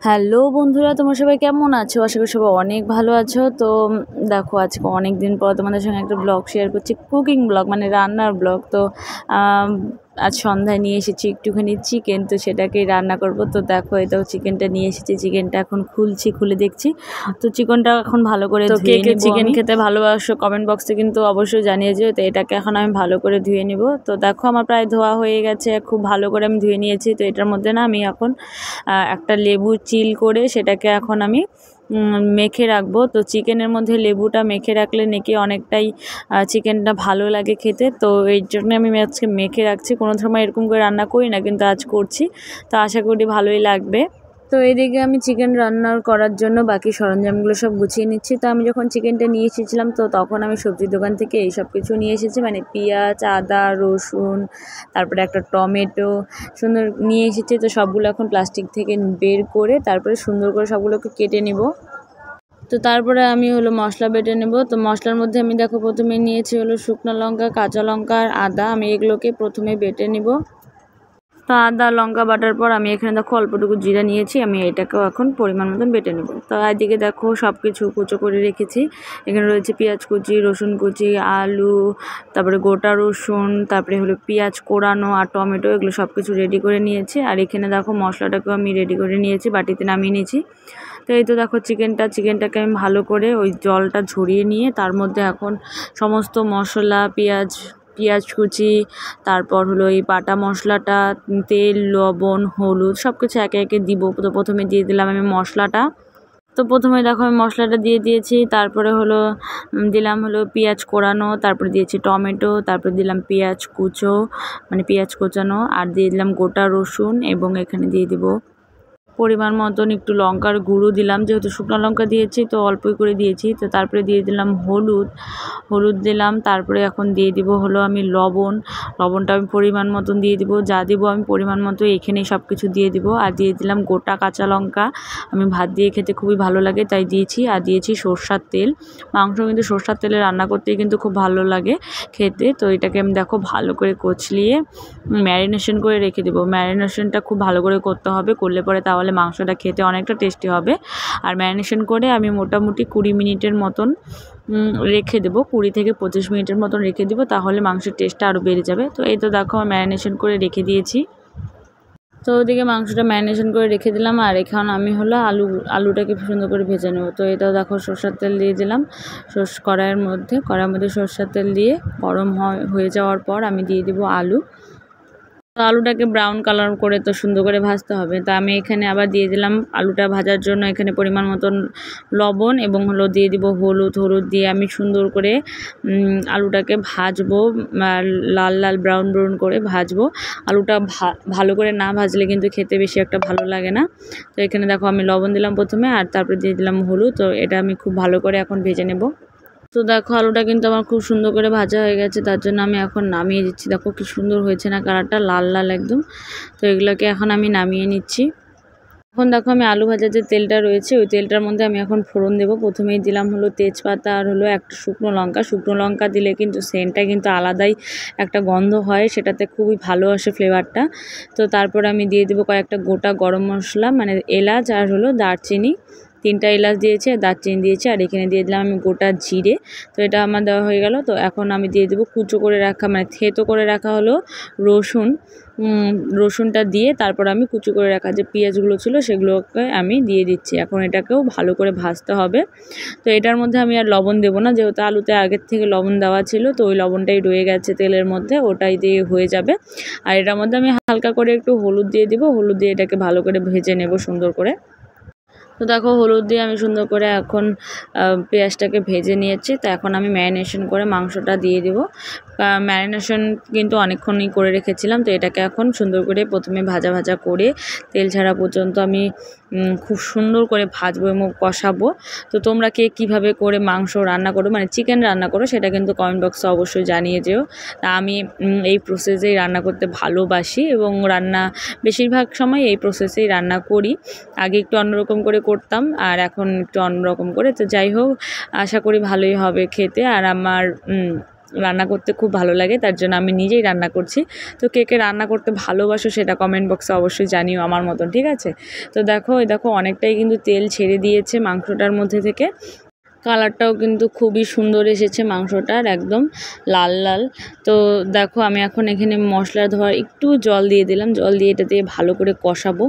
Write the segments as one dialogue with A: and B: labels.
A: Hello বন্ধুরা, তোমরা সবাই কেমন আছো? আশা করি সবাই অনেক ভালো আছো। তো দেখো, আজকে অনেক দিন পর তোমাদের সঙ্গে একটা ব্লগ শেয়ার করছি, কুকিং ব্লগ মানে রান্নার ব্লগ। তো আজ সন্ধ্যায় নিয়ে এসেছি একটুখানি চিকেন, তো সেটাকেই রান্না করব। তো দেখো, এটাও চিকেনটা নিয়ে এসেছি, চিকেনটা এখন খুলে দেখছি। তো চিকেনটা এখন ভালো করে ধুয়ে নিব। চিকেন খেতে ভালোবাসো কমেন্ট বক্সে কিন্তু অবশ্যই জানিয়ে যেও। তো এটাকে এখন আমি ভালো করে ধুয়ে নিব। তো দেখো, আমার প্রায় ধোয়া হয়ে গেছে, খুব ভালো করে আমি ধুয়ে নিয়েছি। তো এটার মধ্যে না আমি এখন একটা লেবু চিল করে সেটাকে এখন আমি মেখে রাখবো। তো চিকেনের মধ্যে লেবুটা মেখে রাখলে নাকি অনেকটাই চিকেনটা ভালো লাগে খেতে। তো এই জন্য আমি আজকে মেখে রাখছি। কোনো সময় এরকম করে রান্না করি না, কিন্তু আজ করছি, তো আশা করি ভালোই লাগবে। তো এইদিকে আমি চিকেন রান্না করার জন্য বাকি সরঞ্জামগুলো সব গুছিয়ে নিচ্ছি। তো আমি যখন চিকেনটা নিয়ে এসেছিলাম, তো তখন আমি সবজির দোকান থেকে এই সব কিছু নিয়ে এসেছি, মানে পেঁয়াজ, আদা, রসুন, তারপরে একটা টমেটো সুন্দর নিয়ে এসেছি। তো সবগুলো এখন প্লাস্টিক থেকে বের করে তারপরে সুন্দর করে সবগুলোকে কেটে নেব। তো তারপরে আমি মশলা বেটে নেব। তো মশলার মধ্যে আমি দেখো প্রথমে নিয়েছি শুকনো লঙ্কা, কাঁচা লঙ্কা আর আদা। আমি এগুলোকে প্রথমে বেটে নেব। তো আদা লঙ্কা বাটার পর আমি এখানে দেখো অল্পটুকু জিরা নিয়েছি, আমি এটাকেও এখন পরিমাণ মতন বেটে নেব। তো এদিকে দেখো সব কিছু কুচো করে রেখেছি। এখানে রয়েছে পেঁয়াজ কুচি, রসুন কুচি, আলু, তারপরে গোটা রসুন, তারপরে পেঁয়াজ কোড়ানো আর টমেটো, এগুলো সব কিছু রেডি করে নিয়েছি। আর এখানে দেখো মশলাটাকেও আমি রেডি করে নিয়েছি, বাটিতে নামিয়ে নিয়েছি। তো এই তো দেখো চিকেনটাকে আমি ভালো করে ওই জলটা ঝরিয়ে নিয়ে তার মধ্যে এখন সমস্ত মশলা, পেঁয়াজ কুচি, তারপর এই বাটা মশলাটা, তেল, লবণ, হলুদ সব কিছু একে একে দিব। তো প্রথমে দিয়ে দিলাম আমি মশলাটা। তো প্রথমে দেখো আমি মশলাটা দিয়ে দিয়েছি, তারপরে দিলাম পেঁয়াজ কোড়ানো, তারপরে দিয়েছি টমেটো, তারপরে দিলাম পেঁয়াজ কুচো মানে পেঁয়াজ কোচানো, আর দিয়ে দিলাম গোটা রসুন, এবং এখানে দিয়ে দিব পরিমাণ মতন একটু লঙ্কার গুঁড়ো দিলাম, যেহেতু শুকনো লঙ্কা দিয়েছি তো অল্পই করে দিয়েছি। তো তারপরে দিয়ে দিলাম হলুদ দিলাম। তারপরে এখন দিয়ে দিব আমি লবণটা আমি পরিমাণ মতন দিয়ে দিব। যা দিব আমি পরিমাণ মতো এখানেই সব কিছু দিয়ে দিব। আর দিয়ে দিলাম গোটা কাঁচা লঙ্কা, আমি ভাত দিয়ে খেতে খুবই ভালো লাগে তাই দিয়েছি। আর দিয়েছি সরষার তেল। মাংস কিন্তু সরষার তেলে রান্না করতেই কিন্তু খুব ভালো লাগে খেতে। তো এটাকে আমি দেখো ভালো করে কচলিয়ে ম্যারিনেশন করে রেখে দেবো। ম্যারিনেশনটা খুব ভালো করে করতে হবে, করলে পরে তাহলে মাংসটা খেতে অনেকটা টেস্টি হবে। আর ম্যারিনেশন করে আমি মোটামুটি 20 মিনিটের মতন রেখে দেবো, 20 থেকে 25 মিনিটের মতন রেখে দেবো, তাহলে মাংসের টেস্টটা আরও বেড়ে যাবে। তো এই তো দেখো ম্যারিনেশন করে রেখে দিয়েছি। তো ওদিকে মাংসটা ম্যারিনেশন করে রেখে দিলাম। আর এখন আমি আলুটাকে সুন্দর করে ভেজে নেব। তো এটাও দেখো সরষের তেল দিয়ে দিলাম কড়াইয়ের মধ্যে সরষের তেল দিয়ে গরম হয়ে যাওয়ার পর আমি দিয়ে দিব আলু। তো আলুটাকে ব্রাউন কালার করে তো সুন্দর করে ভাজতে হবে। তো আমি এখানে আবার দিয়ে দিলাম আলুটা ভাজার জন্য এখানে পরিমাণ মতন লবণ, এবং দিয়ে দিব হলুদ দিয়ে আমি সুন্দর করে আলুটাকে ভাজবো, লাল লাল ব্রাউন করে ভাজবো। আলুটা ভালো করে না ভাজলে কিন্তু খেতে বেশি একটা ভালো লাগে না। তো এখানে দেখো আমি লবণ দিলাম প্রথমে, আর তারপরে দিয়ে দিলাম হলুদ। তো এটা আমি খুব ভালো করে এখন ভেজে নেব। তো দেখো আলুটা কিন্তু আমার খুব সুন্দর করে ভাজা হয়ে গেছে, তার জন্য আমি এখন নামিয়ে দিচ্ছি। দেখো কি সুন্দর হয়েছে না কালারটা, লাল লাল একদম। তো এগুলোকে এখন আমি নামিয়ে নিচ্ছি। এখন দেখো আমি আলু ভাজার যে তেলটা রয়েছে ওই তেলটার মধ্যে আমি এখন ফোড়ন দেবো। প্রথমেই দিলাম তেজপাতা আর একটা শুকনো লঙ্কা দিলে কিন্তু সেন্টটা কিন্তু আলাদাই একটা গন্ধ হয়, সেটাতে খুবই ভালো আসে ফ্লেভারটা। তো তারপর আমি দিয়ে দেবো কয়েকটা গোটা গরম মশলা, মানে এলাচ আর দারচিনি, 3টা এলাচ দিয়েছি আর দারচিনি দিয়েছি। আর এখানে দিয়ে দিলাম আমি গোটা জিরে। তো এটা আমার দেওয়া হয়ে গেল। তো এখন আমি দিয়ে দেবো কুচো করে রাখা, মানে থেতো করে রাখা রসুনটা দিয়ে তারপর আমি কুচো করে রাখা যে পেঁয়াজগুলো ছিল সেগুলোকে আমি দিয়ে দিচ্ছি। এখন এটাকেও ভালো করে ভাজতে হবে। তো এটার মধ্যে আমি আর লবণ দেবো না, যেহেতু আলুতে আগের থেকে লবণ দেওয়া ছিল, তো ওই লবণটাই রয়ে গেছে তেলের মধ্যে, ওটাই দিয়ে হয়ে যাবে। আর এটার মধ্যে আমি হালকা করে একটু হলুদ দিয়ে দিব, হলুদ দিয়ে এটাকে ভালো করে ভেজে নেব সুন্দর করে। তো দেখো হলুদ দিয়ে আমি সুন্দর করে এখন পেঁয়াজটাকে ভেজে নিয়েছি। তো এখন আমি ম্যারিনেশন করে মাংসটা দিয়ে দেব। ম্যারিনেশন কিন্তু অনেকক্ষণই করে রেখেছিলাম। তো এটাকে এখন সুন্দর করে প্রথমে ভাজা করে তেল ছাড়া পর্যন্ত আমি খুব সুন্দর করে ভাজবো এবং কষাবো। তো তোমরা কে কীভাবে করে মাংস রান্না করো, মানে চিকেন রান্না করো, সেটা কিন্তু কমেন্ট বক্সে অবশ্যই জানিয়ে যেও। তা আমি এই প্রসেসেই রান্না করতে ভালোবাসি, এবং বেশিরভাগ সময় এই প্রসেসেই রান্না করি। আগে একটু অন্যরকম করে করতাম, আর এখন একটু অন্যরকম করে। তো যাই হোক, আশা করি ভালোই হবে খেতে। আর আমার রান্না করতে খুব ভালো লাগে, তার জন্য আমি নিজেই রান্না করছি। তো কে কে রান্না করতে ভালোবাসো সেটা কমেন্ট বক্সে অবশ্যই জানিও আমার মতন, ঠিক আছে। তো দেখো অনেকটাই কিন্তু তেল ছেড়ে দিয়েছে মাংসটার মধ্যে থেকে। কালারটাও কিন্তু খুবই সুন্দর এসেছে মাংসটার, একদম লাল লাল। তো দেখো আমি এখন এখানে মশলা ধোয়ার একটু জল দিয়ে দিলাম, জল দিয়ে এটা দিয়ে ভালো করে কষাবো।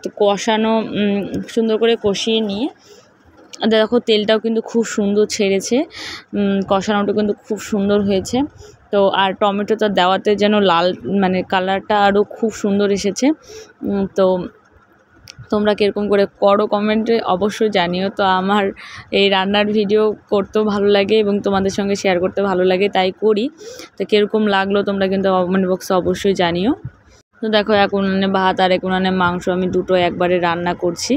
A: তো কষানো সুন্দর করে কষিয়ে নিয়ে দেখো তেলটাও কিন্তু খুব সুন্দর ছেড়েছে, কষানোটা কিন্তু খুব সুন্দর হয়েছে। তো আর টমেটোটা দেওয়াতে যেন লাল মানে কালারটা আরও খুব সুন্দর এসেছে। তো তোমরা কীরকম করে করো কমেন্টে অবশ্যই জানিও। তো আমার এই রান্নার ভিডিও করতেও ভালো লাগে এবং তোমাদের সঙ্গে শেয়ার করতে ভালো লাগে, তাই করি। তো কীরকম লাগলো তোমরা কিন্তু কমেন্ট বক্সে অবশ্যই জানিও। তো দেখো এক উনানে ভাত আর এক উনানে মাংস, আমি দুটো একবারে রান্না করছি।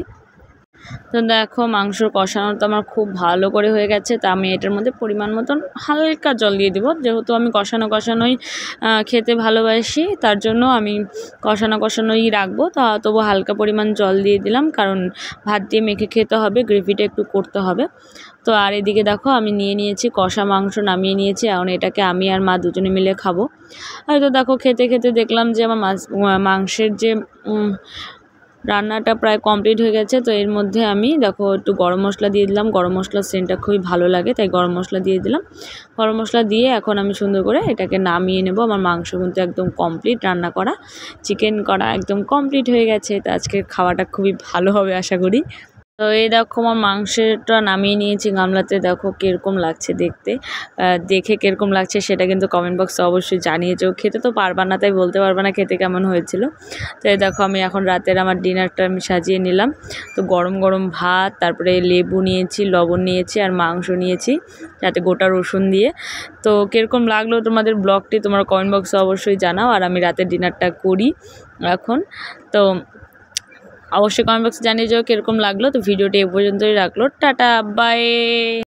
A: তো দেখো মাংসর কষানো তো আমার খুব ভালো করে হয়ে গেছে। তা আমি এটার মধ্যে পরিমাণ মতন হালকা জল দিয়ে দেবো, যেহেতু আমি কষানোই খেতে ভালোবাসি, তার জন্য আমি কষানোই রাখবো। তা তবু হালকা পরিমাণ জল দিয়ে দিলাম, কারণ ভাত দিয়ে মেখে খেতে হবে, গ্রেভিটা একটু করতে হবে। তো আর এদিকে দেখো আমি নিয়েছি কষা মাংস, নামিয়ে নিয়েছি। এখন এটাকে আমি আর মা দুজনে মিলে খাবো। আর তো দেখো খেতে খেতে দেখলাম যে আমার মাংসের যে রান্নাটা প্রায় কমপ্লিট হয়ে গেছে। তো এর মধ্যে আমি দেখো একটু গরম মশলা দিয়ে দিলাম, গরম মশলার সেন্টটা খুবই ভালো লাগে, তাই গরম মশলা দিয়ে দিলাম। গরম মশলা দিয়ে এখন আমি সুন্দর করে এটাকে নামিয়ে নেব। আমার মাংস কিন্তু একদম কমপ্লিট, রান্না করা চিকেন করা একদম কমপ্লিট হয়ে গেছে। তো আজকের খাওয়াটা খুবই ভালো হবে আশা করি। তো এই দেখো আমার মাংসটা নামিয়ে নিয়েছি গামলাতে। দেখো কীরকম লাগছে দেখতে, দেখে কীরকম লাগছে সেটা কিন্তু কমেন্ট বক্সে অবশ্যই জানিয়েছো। খেতে তো পারবা না, তাই বলতে পারবা না খেতে কেমন হয়েছিল। তো এই দেখো আমি এখন রাতের আমার ডিনারটা আমি সাজিয়ে নিলাম। তো গরম গরম ভাত, তারপরে লেবু নিয়েছি, লবণ নিয়েছি আর মাংস নিয়েছি যাতে গোটা রসুন দিয়ে। তো কীরকম লাগলো তোমাদের ব্লগটি তোমরা কমেন্ট বক্সে অবশ্যই জানাও। আর আমি রাতের ডিনারটা করি এখন। তো অবশ্যই কমেন্ট বক্সে জানিয়ে যাও কীরকম লাগলো। তো ভিডিওটি এ পর্যন্তই রাখলো, টাটা বাই।